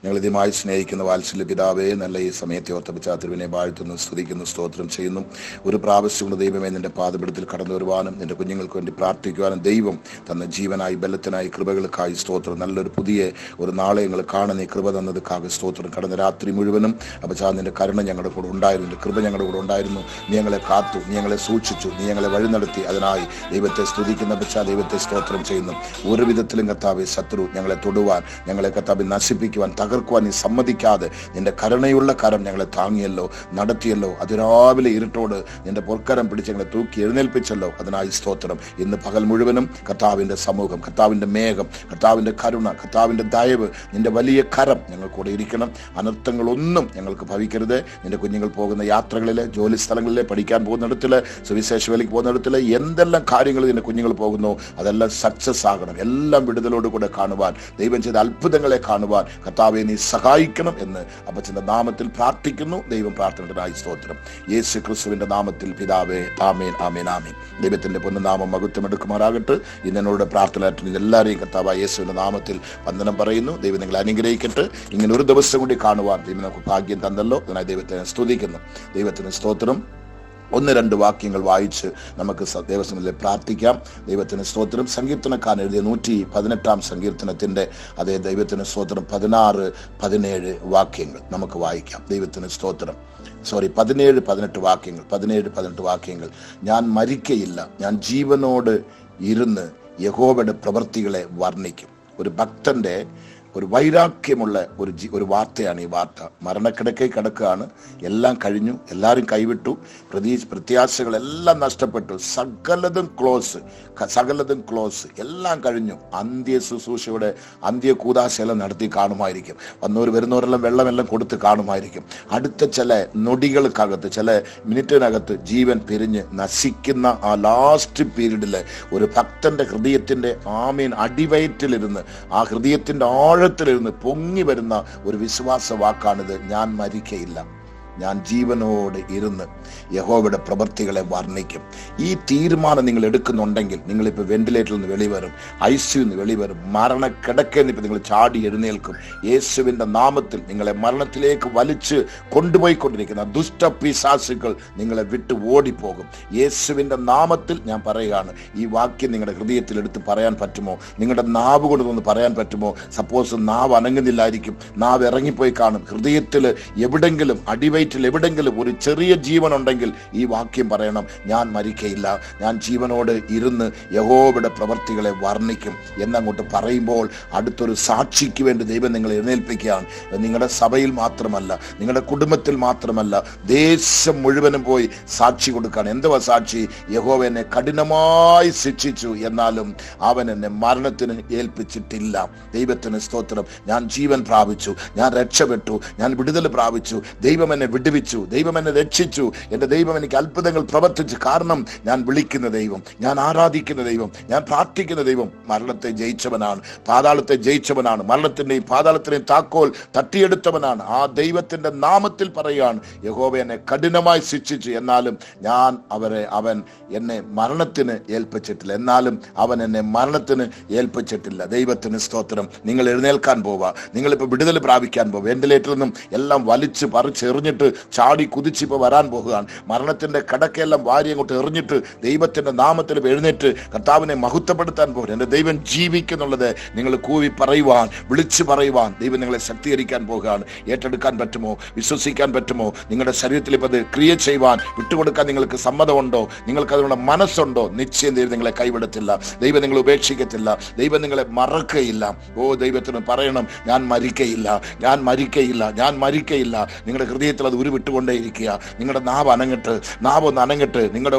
ഞങ്ങൾ ഇതുമായി സ്നേഹിക്കുന്ന വാത്സല്യ പിതാവേ, നല്ല ഈ സമയത്തെ ഓർത്തപ്പിച്ച തിരുവിനെ വാഴ്ത്തുന്നു, സ്തുതിക്കുന്നു, സ്തോത്രം ചെയ്യുന്നു. ഒരു പ്രാവശ്യമുള്ള ദൈവമേ, നിന്റെ പാദപീഠത്തിൽ കടന്നു വരുവാനും നിന്റെ കുഞ്ഞുങ്ങൾക്ക് വേണ്ടി പ്രാർത്ഥിക്കുവാനും ദൈവം തന്ന ജീവനായി ബലത്തിനായി കൃപകൾക്കായി സ്തോത്രം. നല്ലൊരു പുതിയ ഒരു നാളെ ഞങ്ങൾ കാണുന്ന ഈ കൃപ തന്നതുക്കാകെ സ്തോത്രം. കടന്ന രാത്രി മുഴുവനും അപ്പച്ചാ നിന്റെ കരുണ ഞങ്ങളുടെ കൂടെ ഉണ്ടായിരുന്നു, നിന്റെ കൃപ ഞങ്ങളുടെ കൂടെ ഉണ്ടായിരുന്നു. നീ ഞങ്ങളെ കാത്തു, നീ ഞങ്ങളെ സൂക്ഷിച്ചു, നീ ഞങ്ങളെ വഴി നടത്തി. അതിനായി ദൈവത്തെ സ്തുതിക്കുന്ന അപ്പച്ചാ, ദൈവത്തെ സ്തോത്രം ചെയ്യുന്നു. ഒരു വിധത്തിലും കർത്താവേ ശത്രു ഞങ്ങളെ തൊടുവാൻ, ഞങ്ങളെ കർത്താവേ നശിപ്പിക്കുവാൻ, തകർക്കുവാൻ നീ സമ്മതിക്കാതെ നിന്റെ കരുണയുള്ള കരം ഞങ്ങളെ താങ്ങിയല്ലോ, നടത്തിയല്ലോ. അതിരാവിലെ ഇരുട്ടോട് നിന്റെ പൊൽക്കരം പിടിച്ച് ഞങ്ങളെ തൂക്കി എഴുന്നേൽപ്പിച്ചല്ലോ. അതിനായി സ്തോത്രം. ഇന്ന് പകൽ മുഴുവനും കർത്താവിന്റെ സമൂഹം, കർത്താവിന്റെ മേഘം, കർത്താവിന്റെ കരുണ, കർത്താവിന്റെ ദയവ്, നിന്റെ വലിയ കരം ഞങ്ങൾ കൂടെ ഇരിക്കണം. അനർത്ഥങ്ങളൊന്നും ഞങ്ങൾക്ക് ഭവിക്കരുത്. നിന്റെ കുഞ്ഞുങ്ങൾ പോകുന്ന യാത്രകളിലെ, ജോലി സ്ഥലങ്ങളിലെ, പഠിക്കാൻ പോകുന്നിടത്തില്, സുവിശേഷ വേലയ്ക്ക് പോകുന്നിടത്തില് എന്തെല്ലാം കാര്യങ്ങൾ നിന്റെ കുഞ്ഞുങ്ങൾ പോകുന്നു അതെല്ലാം സക്സസ് ആകണം. എല്ലാം വിടുതലോട് കൂടെ കാണുവാൻ, ദൈവം ചെയ്ത അത്ഭുതങ്ങളെ കാണുവാൻ കർത്താവെ നീ സഹായിക്കണം എന്ന് അപ്പച്ചന്റെ നാമത്തിൽ പ്രാർത്ഥിക്കുന്നു. ദൈവം പ്രാർത്ഥനയായി സ്തോത്രം. യേശു ക്രിസ്തുവിന്റെ നാമത്തിൽ പിതാവേ, ആമേൻ, ആമേൻ, ആമേൻ. ദൈവത്തിന്റെ പൊന്നുനാമം മഹത്വമെടുക്കുമാറാകട്ടെ. ഇന്നോട് പ്രാർത്ഥന എല്ലാവരെയും കർത്താവായ യേശുവിന്റെ നാമത്തിൽ വന്ദനം പറയുന്നു. ദൈവം നിങ്ങളെ അനുഗ്രഹിക്കട്ടെ. ഇങ്ങനെ ഒരു ദിവസം കൂടി കാണുവാൻ ദൈവം നമുക്ക് ഭാഗ്യം തന്നല്ലോ. അതിനായി ദൈവത്തെ സ്തുതിക്കുന്നു. ദൈവത്തിന് സ്തോത്രം. 1-2 വാക്യങ്ങൾ വായിച്ച് നമുക്ക് ദേവസ്വത്തിൽ പ്രാർത്ഥിക്കാം. ദൈവത്തിന് സ്തോത്രം. സങ്കീർത്തനക്കാരൻ എഴുതിയ 118 സങ്കീർത്തനത്തിന്റെ അതേ ദൈവത്തിന് സ്തോത്രം 16-17 വാക്യങ്ങൾ നമുക്ക് വായിക്കാം. ദൈവത്തിന് സ്തോത്രം. 17-18 വാക്യങ്ങൾ. 17-18 വാക്യങ്ങൾ. ഞാൻ മരിക്കയില്ല, ഞാൻ ജീവനോട് ഇരുന്ന് യഹോവയുടെ പ്രവൃത്തികളെ വർണ്ണിക്കും. ഒരു ഭക്തന്റെ ഒരു വൈരാഗ്യമുള്ള ഒരു വാർത്തയാണ് ഈ വാർത്ത. മരണക്കിടക്കയിൽ കിടക്കുകയാണ്. എല്ലാം കഴിഞ്ഞു, എല്ലാവരും കൈവിട്ടു, പ്രത്യാശകളെല്ലാം നഷ്ടപ്പെട്ടു, സകലതും ക്ലോസ്, എല്ലാം കഴിഞ്ഞു. അന്ത്യ ശുശ്രൂഷയുടെ അന്ത്യ കൂദാശയെല്ലാം നടത്തി കാണുമായിരിക്കും. വന്നവർ വരുന്നവരെല്ലാം വെള്ളമെല്ലാം കൊടുത്ത് കാണുമായിരിക്കും. അടുത്ത ചില നൊടികൾക്കകത്ത്, ചില മിനിറ്റിനകത്ത് ജീവൻ പിരിഞ്ഞ് നശിക്കുന്ന ആ ലാസ്റ്റ് പീരീഡില് ഒരു ഭക്തന്റെ ഹൃദയത്തിന്റെ അടിവയറ്റിലിരുന്ന്, ആ ഹൃദയത്തിന്റെ ആഴത്തിലിരുന്ന് പൊങ്ങി വരുന്ന ഒരു വിശ്വാസ വാക്കാണിത്. ഞാൻ മരിക്കയില്ല, ഞാൻ ജീവനോട് ഇരുന്ന് യഹോവയുടെ പ്രവൃത്തികളെ വർണ്ണിക്കും. ഈ തീരുമാനം നിങ്ങൾ എടുക്കുന്നുണ്ടെങ്കിൽ നിങ്ങളിപ്പോൾ വെന്റിലേറ്ററിൽ നിന്ന് വെളിവരും, ICU നിന്ന് വെളിവരും, മരണക്കിടക്കയിൽ നിന്ന് നിങ്ങൾ ചാടി എഴുന്നേൽക്കും. യേശുവിൻ്റെ നാമത്തിൽ നിങ്ങളെ മരണത്തിലേക്ക് വലിച്ച് കൊണ്ടുപോയിക്കൊണ്ടിരിക്കുന്ന ദുഷ്ടപിശാചുക്കൾ നിങ്ങളെ വിട്ട് ഓടിപ്പോകും. യേശുവിൻ്റെ നാമത്തിൽ ഞാൻ പറയുകയാണ്. ഈ വാക്യം നിങ്ങളുടെ ഹൃദയത്തിൽ എടുത്ത് പറയാൻ പറ്റുമോ? നിങ്ങളുടെ നാവ് കൊണ്ടൊന്ന് പറയാൻ പറ്റുമോ? സപ്പോസ് നാവ് അനങ്ങുന്നില്ലായിരിക്കും, നാവ് ഇറങ്ങിപ്പോയി കാണും. ഹൃദയത്തിൽ എവിടെങ്കിലും എവിടെങ്കിലും ഒരു ചെറിയ ജീവൻ ഉണ്ടെങ്കിൽ ഈ വാക്യം പറയണം. ഞാൻ മരിക്കയില്ല, ഞാൻ ജീവനോട് ഇരുന്ന് യഹോവയുടെ പ്രവൃത്തികളെ വർണ്ണിക്കും എന്നങ്ങോട്ട് പറയുമ്പോൾ അടുത്തൊരു സാക്ഷിക്ക് വേണ്ടി ദൈവം നിങ്ങളെ എഴുന്നേൽപ്പിക്കുകയാണ്. നിങ്ങളുടെ സഭയിൽ മാത്രമല്ല, നിങ്ങളുടെ കുടുംബത്തിൽ മാത്രമല്ല, ദേശം മുഴുവനും പോയി സാക്ഷി കൊടുക്കുകയാണ്. എന്തുവാ സാക്ഷി? യഹോവ എന്നെ കഠിനമായി ശിക്ഷിച്ചു, എന്നാലും അവൻ എന്നെ മരണത്തിന് ഏൽപ്പിച്ചിട്ടില്ല. ദൈവത്തിന് സ്തോത്രം. ഞാൻ ജീവൻ പ്രാപിച്ചു, ഞാൻ രക്ഷപ്പെട്ടു, ഞാൻ വിടുതൽ പ്രാപിച്ചു. ദൈവം എന്നെ വിടുവിച്ചു, ദൈവം എന്നെ രക്ഷിച്ചു. എൻ്റെ ദൈവം എനിക്ക് അത്ഭുതങ്ങൾ പ്രവർത്തിച്ചു. കാരണം ഞാൻ വിളിക്കുന്ന ദൈവം, ഞാൻ ആരാധിക്കുന്ന ദൈവം, ഞാൻ പ്രാർത്ഥിക്കുന്ന ദൈവം മരണത്തെ ജയിച്ചവനാണ്, പാതാളത്തെ ജയിച്ചവനാണ്, മരണത്തിൻ്റെയും പാതാളത്തിൻ്റെയും താക്കോൽ തട്ടിയെടുത്തവനാണ്. ആ ദൈവത്തിൻ്റെ നാമത്തിൽ പറയുകയാണ്, യഹോവ എന്നെ കഠിനമായി ശിക്ഷിച്ചു, എന്നാലും അവൻ എന്നെ മരണത്തിന് ഏൽപ്പിച്ചിട്ടില്ല, ദൈവത്തിന് സ്തോത്രം. നിങ്ങൾ എഴുന്നേൽക്കാൻ പോവുക, നിങ്ങളിപ്പോൾ വിടുതൽ പ്രാപിക്കാൻ പോവുക. വെന്റിലേറ്ററിൽ നിന്നും എല്ലാം വലിച്ച് പറിച്ചെറിഞ്ഞിട്ട് ചാടി കുതിച്ചിപ്പോൾ വരാൻ പോകുകയാണ്. മരണത്തിന്റെ കടക്കെല്ലാം വാരി അങ്ങോട്ട് എറിഞ്ഞിട്ട് ദൈവത്തിന്റെ നാമത്തിൽ എഴുന്നേറ്റ് കർത്താവിനെ മഹത്വപ്പെടുത്താൻ പോകും. എൻ്റെ ദൈവം ജീവിക്കുന്നുള്ളത് നിങ്ങൾ കൂവി പറയുവാൻ, വിളിച്ചു പറയുവാൻ ദൈവം നിങ്ങളെ ശക്തീകരിക്കാൻ പോകുകയാണ്. ഏറ്റെടുക്കാൻ പറ്റുമോ? വിശ്വസിക്കാൻ പറ്റുമോ? നിങ്ങളുടെ ശരീരത്തിൽ ഇപ്പോൾ അത് ക്രിയ ചെയ്യുവാൻ വിട്ടുകൊടുക്കാൻ നിങ്ങൾക്ക് സമ്മതമുണ്ടോ? നിങ്ങൾക്ക് അതിനുള്ള മനസ്സുണ്ടോ? നിശ്ചയം ദൈവം നിങ്ങളെ കൈവിടത്തില്ല, ദൈവം നിങ്ങളെ ഉപേക്ഷിക്കത്തില്ല, ദൈവം നിങ്ങളെ മറക്കയില്ല. ദൈവത്തിന് പറയണം, ഞാൻ മരിക്കയില്ല, ഞാൻ മരിക്കയില്ല, ഞാൻ മരിക്കയില്ല. നിങ്ങളുടെ ഹൃദയത്തിൽ അത് ഉരുവിട്ടുകൊണ്ടേയിരിക്കുക. നിങ്ങളുടെ നാവ് ഒന്ന് അനങ്ങട്ട്, നിങ്ങളുടെ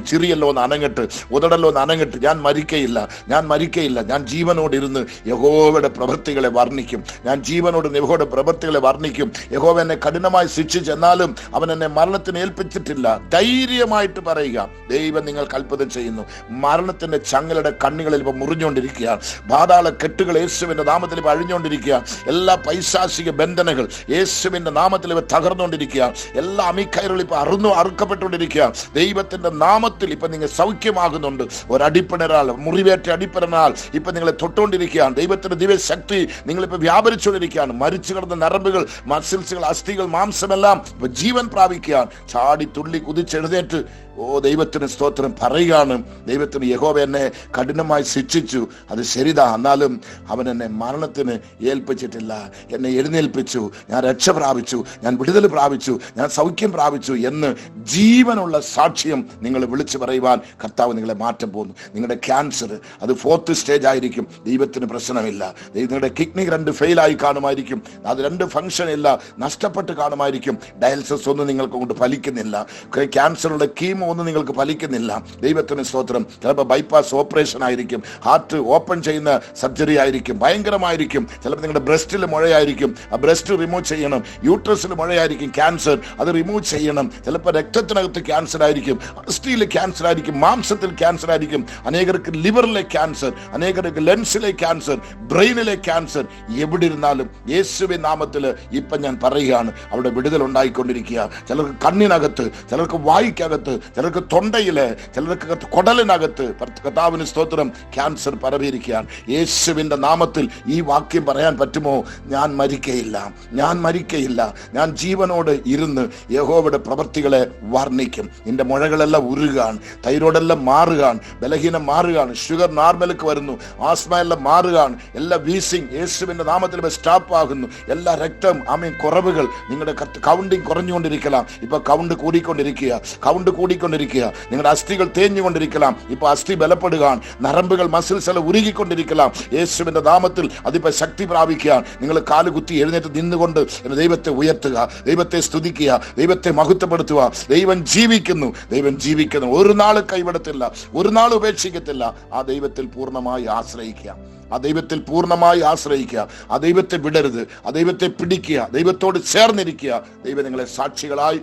ചിറിയല്ലോ ഒന്ന് അനങ്ങട്ട്, ഉദടല്ലോ ഒന്ന് അനങ്ങട്ട്. ഞാൻ മരിക്കയില്ല, ഞാൻ മരിക്കയില്ല, ഞാൻ ജീവനോട് ഇരുന്ന് യഹോവയുടെ പ്രവൃത്തികളെ വർണ്ണിക്കും, ഞാൻ ജീവനോട് യഹോവയുടെ പ്രവൃത്തികളെ വർണ്ണിക്കും. യഹോവ എന്നെ കഠിനമായി ശിക്ഷിച്ചെന്നാലും അവൻ എന്നെ മരണത്തിന് ഏൽപ്പിച്ചിട്ടില്ല. ധൈര്യമായിട്ട് പറയുക, ദൈവം നിങ്ങൾക്ക് അത്ഭുതം ചെയ്യുന്നു. മരണത്തിന്റെ ചങ്ങലയുടെ കണ്ണികളിൽ ഇപ്പൊ മുറിഞ്ഞുകൊണ്ടിരിക്കുകയാണ്. പാതാള കെട്ടുകൾ യേശുവിന്റെ നാമത്തിൽ ഇപ്പൊ അഴിഞ്ഞുകൊണ്ടിരിക്കുക. എല്ലാ പൈശാചിക ബന്ധനങ്ങൾ യേശുവിന്റെ നാമത്തിൽ ഇവ തകർന്നുകൊണ്ടിരിക്കുക. അറുത്തുകൊണ്ടിരിക്കുക. എല്ലാ അമിക്കയറുകൾ ഇപ്പൊ അറുക്കപ്പെട്ടുകൊണ്ടിരിക്കുക. ദൈവത്തിന്റെ നാമത്തിൽ ഇപ്പൊ നിങ്ങൾ സൗഖ്യമാകുന്നുണ്ട്. ഒരടിപ്പിണരാൽ, മുറിവേറ്റ അടിപ്പിണരാൽ ഇപ്പൊ നിങ്ങളെ തൊട്ടുകൊണ്ടിരിക്കുകയാണ്. ദൈവത്തിന്റെ ദിവ്യശക്തി നിങ്ങളിപ്പോ വ്യാപരിച്ചുകൊണ്ടിരിക്കുകയാണ്. മരിച്ചു കിടന്ന നരമ്പുകൾ, മസിൽസുകൾ, അസ്ഥികൾ, മാംസമെല്ലാം ഇപ്പൊ ജീവൻ പ്രാപിക്കുകയാണ്. ചാടി തുള്ളി കുതിച്ചെഴുന്നേറ്റ് ദൈവത്തിന് സ്തോത്രം പറയുകയാണ്. ദൈവത്തിന് യഹോവ എന്നെ കഠിനമായി ശിക്ഷിച്ചു, അത് ശരിതാ, എന്നാലും അവൻ എന്നെ മരണത്തിന് ഏൽപ്പിച്ചിട്ടില്ല, എന്നെ എഴുന്നേൽപ്പിച്ചു, ഞാൻ രക്ഷ പ്രാപിച്ചു, ഞാൻ വിടുതൽ പ്രാപിച്ചു, ഞാൻ സൗഖ്യം പ്രാപിച്ചു എന്ന് ജീവനുള്ള സാക്ഷ്യം നിങ്ങൾ വിളിച്ചു പറയുവാൻ കർത്താവ് നിങ്ങളെ മാറ്റം പോകുന്നു. നിങ്ങളുടെ ക്യാൻസർ അത് 4th സ്റ്റേജ് ആയിരിക്കും, ദൈവത്തിന് പ്രശ്നമില്ല. നിങ്ങളുടെ കിഡ്നി 2 ഫെയിലായി കാണുമായിരിക്കും, അത് 2 ഫംഗ്ഷൻ ഇല്ല, നഷ്ടപ്പെട്ട് കാണുമായിരിക്കും. ഡയാലിസിസ് ഒന്നും നിങ്ങൾക്ക് കൊണ്ട് ഫലിക്കുന്നില്ല. ക്യാൻസറുള്ള കീമോ ഒന്നും നിങ്ങൾക്ക് ഫലിക്കുന്നില്ല. ദൈവത്തിന് സ്തോത്രം. ചിലപ്പോൾ ബൈപ്പാസ് ഓപ്പറേഷൻ ആയിരിക്കും, ഹാർട്ട് ഓപ്പൺ ചെയ്യുന്ന സർജറി ആയിരിക്കും, ഭയങ്കരമായിരിക്കും. ചിലപ്പോൾ നിങ്ങളുടെ ബ്രസ്റ്റിൽ മുഴയായിരിക്കും, ആ ബ്രസ്റ്റ് റിമൂവ് ചെയ്യണം. യൂട്രസിൽ മുഴയായിരിക്കും, ക്യാൻസർ, അത് റിമൂവ് ചെയ്യണം. ചിലപ്പോൾ രക്തത്തിനകത്ത് ക്യാൻസർ ആയിരിക്കും, അസ്ഥിയിലെ ക്യാൻസർ ആയിരിക്കും, മാംസത്തിൽ ക്യാൻസർ ആയിരിക്കും. അനേകർക്ക് ലിവറിലെ ക്യാൻസർ, അനേകർക്ക് ലെൻസിലെ ക്യാൻസർ, ബ്രെയിനിലെ ക്യാൻസർ. എവിടെ ഇരുന്നാലും യേശുവിൻ നാമത്തിൽ ഇപ്പം ഞാൻ പറയുകയാണ്, അവിടെ വിടുതൽ ഉണ്ടായിക്കൊണ്ടിരിക്കുക. ചിലർക്ക് കണ്ണിനകത്ത്, ചിലർക്ക് വായിക്കകത്ത്, ചിലർക്ക് തൊണ്ടയില്, ചിലർക്ക് കൊടലിനകത്ത് കർത്താവിന് സ്തോത്രം ക്യാൻസർ പരവിയിരിക്കുകയാണ്. യേശുവിന്റെ നാമത്തിൽ ഈ വാക്യം പറയാൻ പറ്റുമോ? ഞാൻ മരിക്കയില്ല, ഞാൻ മരിക്കയില്ല, ഞാൻ ജീവനോട് ഇരുന്ന് യഹോവയുടെ പ്രവൃത്തികളെ വർണ്ണിക്കും. നിന്റെ മുഴകളെല്ലാം ഉരുകാൻ, തൈറോയ്ഡെല്ലാം മാറുകയാണ്, ബലഹീനം മാറുകയാണ്, ഷുഗർ നോർമലിക്ക് വരുന്നു, ആസ്മ എല്ലാം മാറുകയാണ്, എല്ലാ വീസിങ് യേശുവിന്റെ നാമത്തിൽ സ്റ്റോപ്പ് ആകുന്നു. എല്ലാ രക്തം കുറവുകൾ, നിങ്ങളുടെ കൗണ്ടിങ് കുറഞ്ഞുകൊണ്ടിരിக்கலாம், ഇപ്പൊ കൗണ്ട് കൂടിക്കൊണ്ടിരിക്കുക, നിങ്ങളുടെ അസ്ഥികൾ തേഞ്ഞുകൊണ്ടിരിക്കണം, ഇപ്പൊ അസ്ഥി ബലപ്പെടുകയാണ്, നരമ്പുകൾ മസിൽസ് എല്ലാം ഉരുകിക്കൊണ്ടിരിക്കണം. യേശുവിന്റെ നാമത്തിൽ അതിപ്പോ ശക്തി പ്രാപിക്കുക. നിങ്ങൾ കാലുകുത്തി എഴുന്നേറ്റ് നിന്നുകൊണ്ട് ദൈവത്തെ ഉയർത്തുക, ദൈവത്തെ സ്തുതിക്കുക, ദൈവത്തെ മഹത്വപ്പെടുത്തുക. ദൈവം ജീവിക്കുന്നു, ദൈവം ജീവിക്കുന്നു. ഒരു നാൾ കൈവിടത്തില്ല, ഒരു നാൾ ഉപേക്ഷിക്കത്തില്ല. ആ ദൈവത്തിൽ പൂർണ്ണമായി ആശ്രയിക്കുക, ആ ദൈവത്തിൽ പൂർണ്ണമായി ആശ്രയിക്കുക. ആ ദൈവത്തെ വിടരുത്, ആ ദൈവത്തെ പിടിക്കുക, ദൈവത്തോട് ചേർന്നിരിക്കുക. ദൈവം നിങ്ങളെ സാക്ഷികളായി,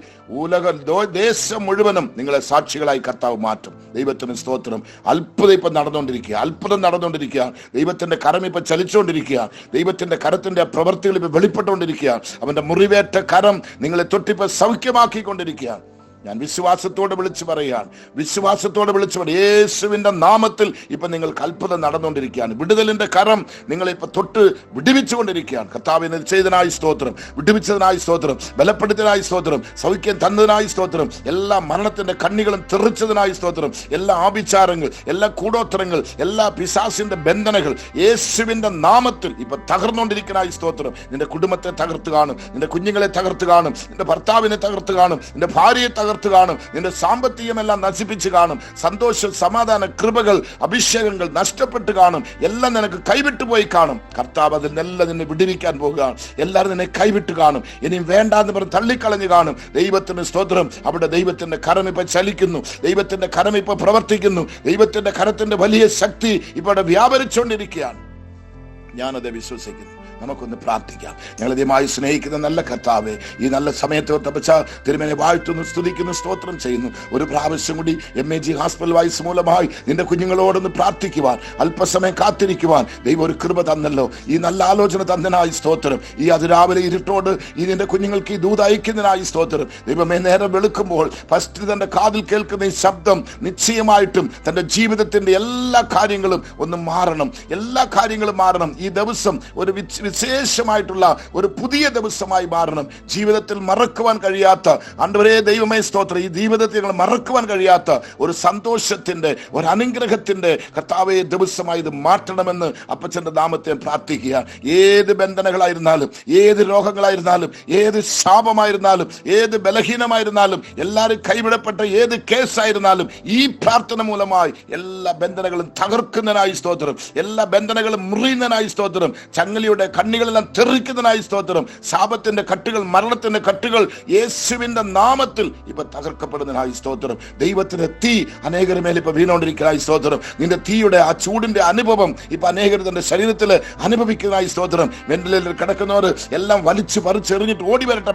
ദേശം മുഴുവനും നിങ്ങളെ സാക്ഷികളായി കർത്താവ് മാറ്റും. ദൈവത്തിന് സ്തോത്രം. അത്ഭുതം ഇപ്പം നടന്നുകൊണ്ടിരിക്കുക, അത്ഭുതം നടന്നുകൊണ്ടിരിക്കുക. ദൈവത്തിന്റെ കരം ഇപ്പം ചലിച്ചുകൊണ്ടിരിക്കുക, ദൈവത്തിന്റെ കരത്തിന്റെ പ്രവൃത്തികൾ ഇപ്പം വെളിപ്പെട്ടുകൊണ്ടിരിക്കുക. അവന്റെ മുറിവേറ്റ കരം നിങ്ങളെ തൊട്ടിപ്പോ സൗഖ്യമാക്കിക്കൊണ്ടിരിക്കുക. ഞാൻ വിശ്വാസത്തോടെ വിളിച്ചു പറയുകയാണ്, വിശ്വാസത്തോടെ വിളിച്ചു പറയും, യേശുവിന്റെ നാമത്തിൽ ഇപ്പൊ നിങ്ങൾക്ക് അത്ഭുതം നടന്നുകൊണ്ടിരിക്കുകയാണ്. വിടുതലിന്റെ കരം നിങ്ങളെ ഇപ്പൊ തൊട്ട് വിടുവിച്ചുകൊണ്ടിരിക്കുകയാണ്. കർത്താവിനെ ചെയ്തതിനായി സ്തോത്രം, വിടുവിച്ചതിനായി സ്തോത്രം, ബലപ്പെടുത്തിയതിനായി സ്തോത്രം, സൗഖ്യം തന്നതിനായി സ്തോത്രം, എല്ലാ മരണത്തിന്റെ കണ്ണികളും തെറിച്ചതിനായി സ്തോത്രം, എല്ലാ ആഭിചാരങ്ങൾ, എല്ലാ കൂടോത്രങ്ങൾ, എല്ലാ പിശാസിന്റെ ബന്ധനങ്ങൾ യേശുവിന്റെ നാമത്തിൽ ഇപ്പൊ തകർന്നുകൊണ്ടിരിക്കുന്നതായി സ്തോത്രം. നിന്റെ കുടുംബത്തെ തകർത്ത് കാണും, നിന്റെ കുഞ്ഞുങ്ങളെ തകർത്ത് കാണും, നിന്റെ ഭർത്താവിനെ തകർത്ത് കാണും, നിന്റെ ഭാര്യയെ തകർത്ത് കാണും, നിന്റെ സാമ്പത്തികമെല്ലാം നശിപ്പിച്ച് കാണും. സന്തോഷം, സമാധാന, കൃപകൾ, അഭിഷേകങ്ങൾ നഷ്ടപ്പെട്ട് കാണും. എല്ലാം നിനക്ക് കൈവിട്ടു പോയി കാണും. കർത്താവ് അതിനെല്ലാം നിന്നെ വിടുവിക്കാൻ പോകുകയാണ്. എല്ലാവരും നിന്നെ കൈവിട്ട് കാണും, ഇനിയും വേണ്ടാന്ന് പറഞ്ഞ് തള്ളിക്കളഞ്ഞു കാണും. ദൈവത്തിന് സ്തോത്രം. അവിടെ ദൈവത്തിന്റെ കരം ഇപ്പൊ ചലിക്കുന്നു, ദൈവത്തിന്റെ കരം ഇപ്പൊ പ്രവർത്തിക്കുന്നു, ദൈവത്തിന്റെ കരത്തിന്റെ വലിയ ശക്തി ഇപ്പൊ അവിടെ വ്യാപരിച്ചുകൊണ്ടിരിക്കുകയാണ്. ഞാനത് വിശ്വസിക്കുന്നു. നമുക്കൊന്ന് പ്രാർത്ഥിക്കാം. ഞങ്ങളധികമായി സ്നേഹിക്കുന്ന നല്ല കർത്താവേ, ഈ നല്ല സമയത്ത് തിരുമേനെ വാഴ്ത്തുന്നു, സ്തുതിക്കുന്നു, സ്തോത്രം ചെയ്യുന്നു. ഒരു പ്രാവശ്യം കൂടി MAG ഹോസ്പിറ്റൽ വൈസ് മൂലമായി നിന്റെ കുഞ്ഞുങ്ങളോടൊന്ന് പ്രാർത്ഥിക്കുവാൻ, അല്പസമയം കാത്തിരിക്കുവാൻ ദൈവം ഒരു കൃപ തന്നല്ലോ. ഈ നല്ല ആലോചന തന്നതിനായി സ്തോത്രം. ഈ അതിരാവിലെ ഇരുട്ടോട് ഈ നിന്റെ കുഞ്ഞുങ്ങൾക്ക് ഈ ദൂത് അയക്കുന്നതിനായി സ്തോത്രം. ദൈവമേ, നേരം വെളുക്കുമ്പോൾ ഫസ്റ്റ് തന്റെ കാതിൽ കേൾക്കുന്ന ഈ ശബ്ദം നിശ്ചയമായിട്ടും തന്റെ ജീവിതത്തിന്റെ എല്ലാ കാര്യങ്ങളും ഒന്ന് മാറണം, എല്ലാ കാര്യങ്ങളും മാറണം. ഈ ദിവസം ഒരു വിശേഷമായിട്ടുള്ള ഒരു പുതിയ ദിവസമായി മാറണം. ജീവിതത്തിൽ മറക്കുവാൻ കഴിയാത്ത, അണ്ടവരെ ദൈവമേ സ്തോത്രം, ഈ ജീവിതത്തിൽ മറക്കുവാൻ കഴിയാത്ത ഒരു സന്തോഷത്തിന്റെ, ഒരു അനുഗ്രഹത്തിന്റെ കർത്താവേ ദിവസമായി ഇത് മാറ്റണമെന്ന് അപ്പച്ചന്റെ നാമത്തെ പ്രാർത്ഥിക്കുക. ഏത് ബന്ധനങ്ങളായിരുന്നാലും, ഏത് രോഗങ്ങളായിരുന്നാലും, ഏത് ശാപമായിരുന്നാലും, ഏത് ബലഹീനമായിരുന്നാലും, എല്ലാവരും കൈവിടപ്പെട്ട ഏത് കേസായിരുന്നാലും ഈ പ്രാർത്ഥന മൂലമായി എല്ലാ ബന്ധനങ്ങളും തകർക്കുന്നതിനായി സ്തോത്രം, എല്ലാ ബന്ധനങ്ങളും മുറിയുന്നതിനായി സ്തോത്രം, ചങ്ങലിയുടെ കണ്ണികളെല്ലാം തെറിക്കുന്നതിനായി സ്തോത്രം, ശാപത്തിന്റെ കട്ടുകൾ, മരണത്തിന്റെ കട്ടുകൾ യേശുവിന്റെ നാമത്തിൽ ഇപ്പൊ തകർക്കപ്പെടുന്നതിനായി സ്തോത്രം. ദൈവത്തിന്റെ തീ അനേകരുടെ മേൽ ഇപ്പൊ വീണോണ്ടിരിക്കുന്നതായി സ്തോത്രം. നിന്റെ തീയുടെ ആ ചൂടിന്റെ അനുഭവം ഇപ്പൊ അനേകർ തന്റെ ശരീരത്തിൽ അനുഭവിക്കുന്നതായി സ്തോത്രം. വെന്റിലേറ്ററിൽ കിടക്കുന്നവർ എല്ലാം വലിച്ചു പറിച്ചെറിഞ്ഞിട്ട് ഓടി വരട്ടെ.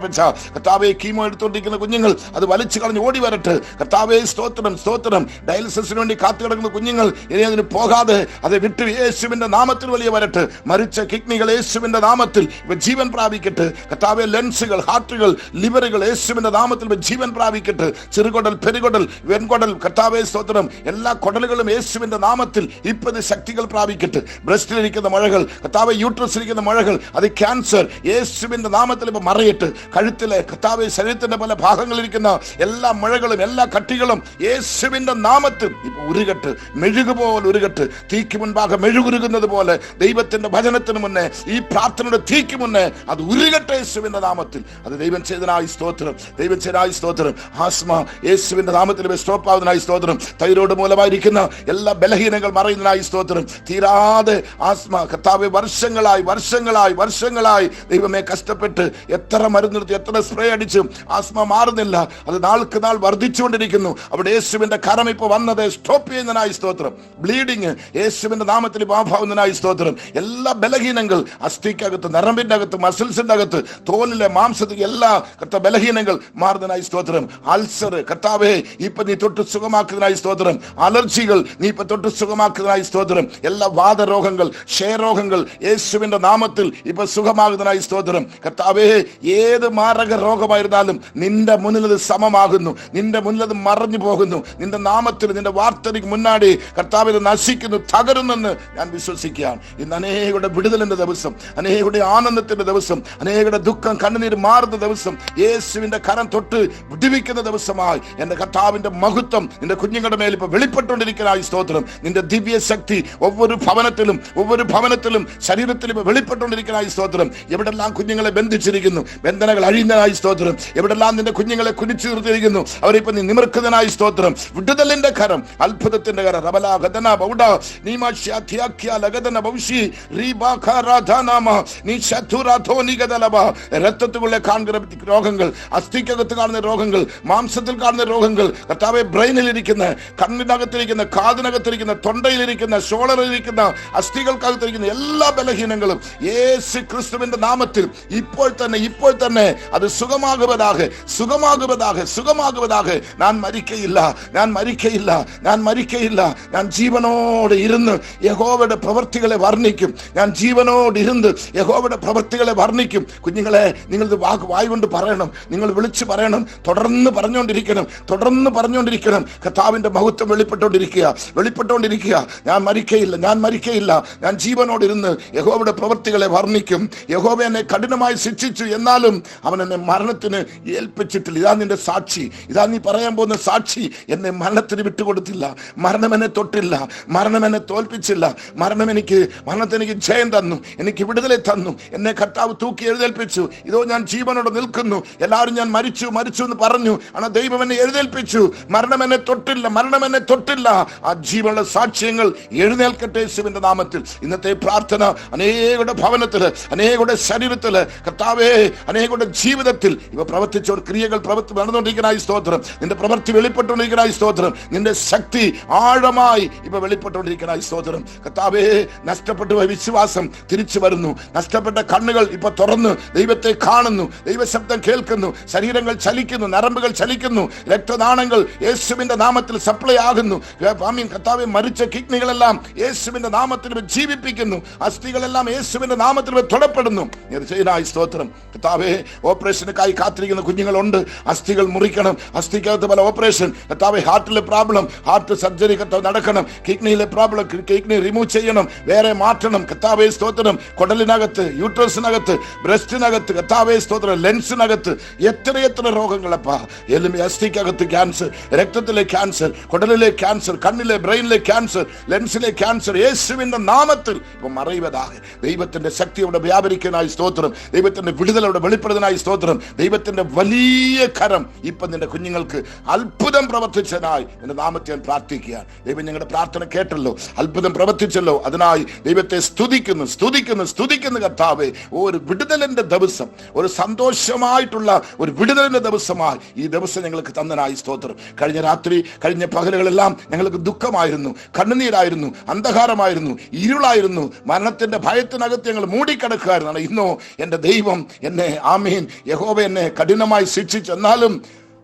കർത്താവെ, കീമോ എടുത്തുകൊണ്ടിരിക്കുന്ന കുഞ്ഞുങ്ങൾ അത് വലിച്ചു കളഞ്ഞ് ഓടി വരട്ടെ. കർത്താവെ സ്തോത്രം, സ്തോത്രം. ഡയാലിസിസിന് വേണ്ടി കാത്തു കിടക്കുന്ന കുഞ്ഞുങ്ങൾ ഇനി അതിന് പോകാതെ അത് വിട്ട് യേശുവിന്റെ നാമത്തിൽ വലിയ വരട്ടെ. മരിച്ച കിഡ്നികൾ യേശു യേശുവിന്റെ നാമത്തിൽ ഇവ ജീവൻ പ്രാപിക്കട്ടെ. കർത്താവെ, ലെൻസുകൾ, ഹാർട്ടുകൾ, ലിവറുകൾ യേശുവിന്റെ നാമത്തിൽ ഇവ ജീവൻ പ്രാപിക്കട്ടെ. ചെറുകൊടൽ, പെരുകൊടൽ, വെൺകൊടൽ, കർത്താവെ സ്തോത്രം, എല്ലാ കൊടലുകളും യേശുവിന്റെ നാമത്തിൽ ഇപ്പത് ശക്തികൾ പ്രാപിക്കട്ടെ. ബ്രസ്റ്റിലിരിക്കുന്ന മുഴകൾ, കർത്താവെ യൂട്രസിലിരിക്കുന്ന മുഴകൾ, അത് ക്യാൻസർ യേശുവിന്റെ നാമത്തിൽ ഇപ്പൊ മറയട്ടെ. കഴുത്തിലെ, കർത്താവെ ശരീരത്തിന്റെ പല ഭാഗങ്ങളിലിരിക്കുന്ന എല്ലാ മുഴകളും എല്ലാ കട്ടികളും യേശുവിന്റെ നാമത്തിൽ ഇപ്പൊ ഉരുകട്ട്, മെഴുകുപോലെ ഉരുകട്ട്. തീക്ക് മുൻപാകെ മെഴുകുരുകുന്നത് പോലെ ദൈവത്തിന്റെ ഭജനത്തിന് മുന്നേ, ഈ പ്രാർത്ഥനയുടെ തീക്ക് മുന്നേ അത് ഉരുകട്ടെ യേശുവിന്റെ നാമത്തിൽ. അത് ദൈവം ചെയ്തനായി സ്തോത്രം, ദൈവം ചെയ്തനായി സ്തോത്രം. ആസ്മ യേശുവിന്റെ നാമത്തിൽ സ്റ്റോപ്പ് ആവുന്നതിനായി സ്തോത്രം. തൈറോയ്ഡ് മൂലമായിരിക്കുന്ന എല്ലാ ബലഹീനങ്ങൾ മറയുന്നതിനായി സ്തോത്രം. തീരാതെ ആസ്മ കർത്താവെ വർഷങ്ങളായി വർഷങ്ങളായി വർഷങ്ങളായി ദൈവമേ കഷ്ടപ്പെട്ട് എത്ര മരുന്നെടുത്ത് എത്ര സ്പ്രേ അടിച്ചും ആസ്മ മാറുന്നില്ല. അത് നാൾക്ക് നാൾ വർദ്ധിച്ചുകൊണ്ടിരിക്കുന്നു. അവിടെ യേശുവിന്റെ കരം ഇപ്പൊ വന്നത് സ്റ്റോപ്പ് ചെയ്യുന്നതിനായി സ്തോത്രം. ബ്ലീഡിങ് യേശുവിന്റെ നാമത്തിൽ ആവുന്നതിനായി സ്തോത്രം. എല്ലാ ബലഹീനങ്ങൾ, അസ്ഥിക്കകത്ത്, നരമ്പിന്റെ അകത്ത്, മസിൽസിന്റെ അകത്ത്, തോലിലെ മാംസത്തിൽ എല്ലാ ബലഹീനങ്ങൾ മാറുന്നതിനായി സ്തോത്രം. അൾസർ കർത്താവേ ഇപ്പൊ നീ തൊട്ട് സുഖമാക്കുന്നതിനായി സ്തോത്രം. അലർജികൾ നീ ഇപ്പൊ തൊട്ട് സുഖമാക്കുന്നതിനായി സ്തോത്രം. എല്ലാ വാതരോഗങ്ങൾ, ക്ഷയരോഗങ്ങൾ യേശുവിന്റെ നാമത്തിൽ ഇപ്പൊ സുഖമാകുന്നതിനായി സ്തോത്രം. കർത്താവേ, ഏത് മാരക രോഗമായിരുന്നാലും നിന്റെ മുന്നിൽ അത് സമമാകുന്നു, നിന്റെ മുന്നിൽ അത് മറഞ്ഞു പോകുന്നു. നിന്റെ നാമത്തിൽ, നിന്റെ വാർത്തയ്ക്ക് മുന്നാടി കർത്താവ് ഇത് നശിക്കുന്നു, തകരുന്നെന്ന് ഞാൻ വിശ്വസിക്കുകയാണ്. ഇന്ന് അനേകരുടെ വിടുതലിന്റെ ദിവസം, അനേകരുടെ ആനന്ദത്തിന്റെ ദിവസം, അനേകരുടെ ദുഃഖം കണ്ണുനീര് മാറുന്ന ദിവസം, യേശുവിന്റെ കരം തൊട്ട് വിടുവിക്കുന്ന ദിവസമായി എന്റെ കർത്താവിന്റെ മഹത്വം നിന്റെ കുഞ്ഞുങ്ങളുടെ മേൽ ഇപ്പൊ വെളിപ്പെട്ടുകൊണ്ടിരിക്കുന്നതായി സ്തോത്രം. നിന്റെ ദിവ്യ ശക്തി ഒവ്വൊരു ഭവനത്തിലും ശരീരത്തിലും വെളിപ്പെട്ടുകൊണ്ടിരിക്കുന്നതായി സ്തോത്രം. എവിടെല്ലാം കുഞ്ഞുങ്ങളെ ബന്ധിച്ചിരിക്കുന്നു, ബന്ധനങ്ങൾ അഴിയുന്നതായി സ്തോത്രം. എവിടെല്ലാം നിന്റെ കുഞ്ഞുങ്ങളെ കുനിച്ചു നിർത്തിയിരിക്കുന്നു, അവരിപ്പോ നീ നിമിർക്കുന്നതിനായി സ്തോത്രം. വിടുതലിന്റെ കരം, അത്ഭുതത്തിന്റെ കരം. രക്തത്തിലുള്ള കാണുന്ന രോഗങ്ങൾ, അസ്ഥിക്കകത്ത് കാണുന്ന രോഗങ്ങൾ, മാംസത്തിൽ കാണുന്ന രോഗങ്ങൾ, കർത്താവെ ബ്രെയിനിലിരിക്കുന്ന, കണ്ണിനകത്തിരിക്കുന്ന, കാതിനകത്തിരിക്കുന്ന, തൊണ്ടയിലിരിക്കുന്ന, ഷോളറിലിരിക്കുന്ന, അസ്ഥികൾക്കകത്തിരിക്കുന്ന എല്ലാ ബലഹീനങ്ങളും യേശു ക്രിസ്തുവിന്റെ നാമത്തിൽ ഇപ്പോൾ തന്നെ അത് സുഖമാകുവதாக. ഞാൻ മരിക്കയില്ല. ഞാൻ ജീവനോടെ ഇരുന്ന് യഹോവയുടെ പ്രവൃത്തികളെ വർണ്ണിക്കും. കുഞ്ഞുങ്ങളെ, നിങ്ങൾ വായ് കൊണ്ട് പറയണം, നിങ്ങൾ വിളിച്ചു പറയണം, തുടർന്ന് പറഞ്ഞുകൊണ്ടിരിക്കണം. കർത്താവിന്റെ മഹത്വം വെളിപ്പെട്ടുകൊണ്ടിരിക്കുക. ഞാൻ മരിക്കയില്ല. ഞാൻ ജീവനോടിരുന്ന് യഹോവയുടെ പ്രവൃത്തികളെ വർണ്ണിക്കും. യഹോവ എന്നെ കഠിനമായി ശിക്ഷിച്ചു, എന്നാലും അവൻ എന്നെ മരണത്തിന് ഏൽപ്പിച്ചിട്ടില്ല. ഇതാ നിന്റെ സാക്ഷി, ഇതാ നീ പറയാൻ പോകുന്ന സാക്ഷി. എന്നെ മരണത്തിന് വിട്ടുകൊടുത്തില്ല, മരണം എന്നെ തൊട്ടില്ല, മരണം എന്നെ തോൽപ്പിച്ചില്ല. മരണത്തിന് ജയം തന്നു, എനിക്ക് വിടുതലെ തന്നു. എന്നെ കർത്താവ് തൂക്കി എഴുന്നേൽപ്പിച്ചു. ഇതോ ഞാൻ ജീവനോടെ നിൽക്കുന്നു. എല്ലാവരും ഞാൻ മരിച്ചു എന്ന് പറഞ്ഞു, ஆனால் ദൈവം എന്നെ എഴുന്നേൽപ്പിച്ചു. മരണം എന്നെ തൊട്ടില്ല. ആ ജീവനുള്ള സാക്ഷ്യങ്ങൾ എഴുന്നേൽക്കട്ടെ യേശുവിന്റെ നാമത്തിൽ. ഇന്നത്തെ പ്രാർത്ഥന അനേകരുടെ ഭവനത്തില്, അനേകരുടെ ശരീരത്തില്, കർത്താവേ, അനേകരുടെ ജീവിതത്തിൽ ഇവ പ്രവർത്തിച്ചവർ ക്രിയകൾ നടന്നുകൊണ്ടിരിക്കുന്നതായി സ്തോത്രം. നിന്റെ പ്രവൃത്തി വെളിപ്പെട്ടുകൊണ്ടിരിക്കുന്നതായി സ്തോത്രം. നിന്റെ ശക്തി ആഴമായി ഇവ വെളിപ്പെട്ടുകൊണ്ടിരിക്കുന്നതായി സ്തോത്രം. കർത്താവേ, നഷ്ടപ്പെട്ടു പോയ വിശ്വാസം തിരിച്ചു വരുന്നു. നഷ്ടപ്പെട്ട കണ്ണുകൾ ഇപ്പൊ തുറന്ന് ദൈവത്തെ കാണുന്നു, ദൈവശബ്ദം കേൾക്കുന്നു. ശരീരങ്ങൾ ചലിക്കുന്നു, നരമ്പുകൾ ചലിക്കുന്നു, രക്തനാളങ്ങൾ യേശുവിന്റെ നാമത്തിൽ സപ്ലൈ ആകുന്നു. കർത്താവേ, മരിച്ച കിഡ്നികളെല്ലാം യേശുവിന്റെ നാമത്തിൽ ജീവിപ്പിക്കുന്നു. അസ്ഥികളെല്ലാം യേശുവിന്റെ നാമത്തിൽ തൊടപ്പെടുന്നു. സ്തോത്രം. കർത്താവേ, ഓപ്പറേഷനുക്കായി കാത്തിരിക്കുന്ന കുഞ്ഞുങ്ങളുണ്ട്. അസ്ഥികൾ മുറിക്കണം, അസ്ഥിക്കകത്ത് പല ഓപ്പറേഷൻ. കർത്താവേ, ഹാർട്ടിലെ പ്രോബ്ലം, ഹാർട്ട് സർജറി നടക്കണം. കിഡ്നിയിലെ പ്രോബ്ലം, കിഡ്നി റിമൂവ് ചെയ്യണം, വേറെ മാറ്റണം. കർത്താവേ സ്തോത്രം. കുടലിനകത്ത്, യൂട്രസിനകത്ത്, ബ്രസ്റ്റിനകത്ത്, കർത്താവേ സ്തോത്രം, ലെൻസിനകത്ത് എത്ര രോഗങ്ങളപ്പാ. അസ്ഥിക്കകത്ത് ക്യാൻസർ, രക്തത്തിലെ ക്യാൻസർ, കുടലിലെ ക്യാൻസർ, കണ്ണിലെ ബ്രെയിനിലെ ക്യാൻസർ, ലെൻസിലെ ക്യാൻസർ യേശുവിന്റെ നാമത്തിൽ ഇപ്പൊ മറയുവதாக. ദൈവത്തിന്റെ ശക്തിയോടെ വ്യാപരിക്കാനായി സ്തോത്രം. ദൈവത്തിന്റെ വിടുതലോടെ വെളിപ്പെടുന്നതിനായി സ്തോത്രം. ദൈവത്തിന്റെ വലിയ കരം ഇപ്പൊ നിന്റെ കുഞ്ഞുങ്ങൾക്ക് അത്ഭുതം പ്രവർത്തിച്ചതിനായി എന്റെ നാമത്തെ ഞാൻ പ്രാർത്ഥിക്കുകയാണ്. ദൈവം ഞങ്ങളുടെ പ്രാർത്ഥന കേട്ടല്ലോ, അത്ഭുതം പ്രവർത്തിച്ചല്ലോ. അതിനായി ദൈവത്തെ സ്തുതിക്കുന്നു കർത്താവേ. ഒരു വിടുതലിന്റെ ദിവസം, ഒരു സന്തോഷമായിട്ടുള്ള ഒരു വിടുതലിന്റെ ദിവസമായി ഈ ദിവസം ഞങ്ങൾക്ക് തന്നനായി സ്തോത്രം. കഴിഞ്ഞ രാത്രി, കഴിഞ്ഞ പകലുകളെല്ലാം ഞങ്ങൾക്ക് ദുഃഖമായിരുന്നു, കണ്ണുനീരായിരുന്നു, അന്ധകാരമായിരുന്നു, ഇരുളായിരുന്നു, മരണത്തിന്റെ ഭയത്തിനകത്ത് ഞങ്ങൾ മൂടിക്കിടക്കുകയായിരുന്നു. ഇന്നോ എന്റെ ദൈവം എന്നെ, ആമീൻ, യഹോവ എന്നെ കഠിനമായി ശിക്ഷിച്ചെന്നാലും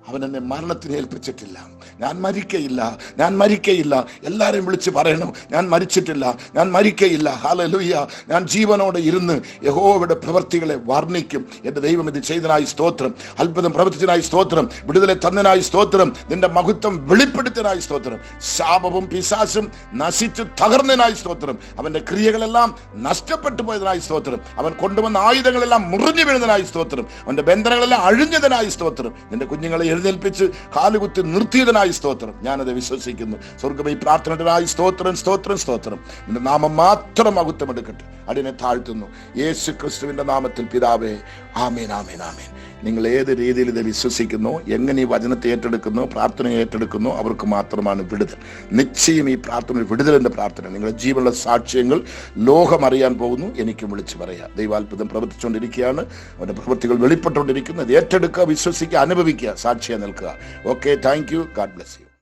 അവൻ എന്നെ മരണത്തിന് ഏൽപ്പിച്ചിട്ടില്ല. ഞാൻ മരിക്കയില്ല, ഞാൻ മരിക്കയില്ല. എല്ലാവരെയും വിളിച്ച് പറയണം, ഞാൻ മരിച്ചിട്ടില്ല, ഞാൻ മരിക്കയില്ല. ഹല്ലേലൂയ. ഞാൻ ജീവനോടെ ഇരുന്ന് യഹോവയുടെ പ്രവൃത്തികളെ വർണ്ണിക്കും. എൻ്റെ ദൈവം ഇത് ചെയ്തതിനായി സ്തോത്രം, അത്ഭുതം പ്രവർത്തിച്ചതിനായി സ്തോത്രം, വിടുതലെ തന്നതിനായി സ്തോത്രം, നിന്റെ മഹത്വം വെളിപ്പെടുത്തിയതിനായി സ്തോത്രം, ശാപവും പിശാചും നശിച്ചു തകർന്നതിനായി സ്തോത്രം, അവന്റെ ക്രിയകളെല്ലാം നഷ്ടപ്പെട്ടു പോയതിനായി സ്തോത്രം, അവൻ കൊണ്ടുവന്ന ആയുധങ്ങളെല്ലാം മുറിഞ്ഞു വീഴുന്നതിനായി സ്തോത്രം, അവന്റെ ബന്ധനങ്ങളെല്ലാം അഴിഞ്ഞതിനായി സ്തോത്രം, നിന്റെ കുഞ്ഞുങ്ങളെ എഴുന്നേൽപ്പിച്ച് കാലുകുത്തി നിർത്തിയതിനായി സ്തോത്രം. ഞാനത് വിശ്വസിക്കുന്നു. സ്വർഗ്ഗമേ, ഈ പ്രാർത്ഥനയായി സ്തോത്രം, സ്തോത്രം, സ്തോത്രം. നിന്റെ നാമം മാത്രം മഹത്വം എടുക്കട്ടെ. അതിനെ താഴ്ത്തുന്നു യേശു ക്രിസ്തുവിന്റെ നാമത്തിൽ പിതാവേ. ആമേൻ, ആമേൻ, ആമേൻ. നിങ്ങൾ ഏത് രീതിയിൽ ഇത് വിശ്വസിക്കുന്നു, എങ്ങനെ ഈ വചനത്തെ ഏറ്റെടുക്കുന്നു, പ്രാർത്ഥനയെ ഏറ്റെടുക്കുന്നു, അവർക്ക് മാത്രമാണ് വിടുതൽ. നിശ്ചയം ഈ പ്രാർത്ഥന വിടുതലിന്റെ പ്രാർത്ഥന. നിങ്ങളുടെ ജീവനുള്ള സാക്ഷ്യങ്ങൾ ലോകം അറിയാൻ പോകുന്നു. എനിക്കും വിളിച്ചു പറയാം. ദൈവാത്ഭുതം പ്രവർത്തിച്ചുകൊണ്ടിരിക്കുകയാണ്. അവന്റെ പ്രവൃത്തികൾ വെളിപ്പെട്ടുകൊണ്ടിരിക്കുന്നു. അത് ഏറ്റെടുക്കുക, വിശ്വസിക്കുക, അനുഭവിക്കുക, സാക്ഷിയായി നിൽക്കുക. Okay, thank you. God bless you.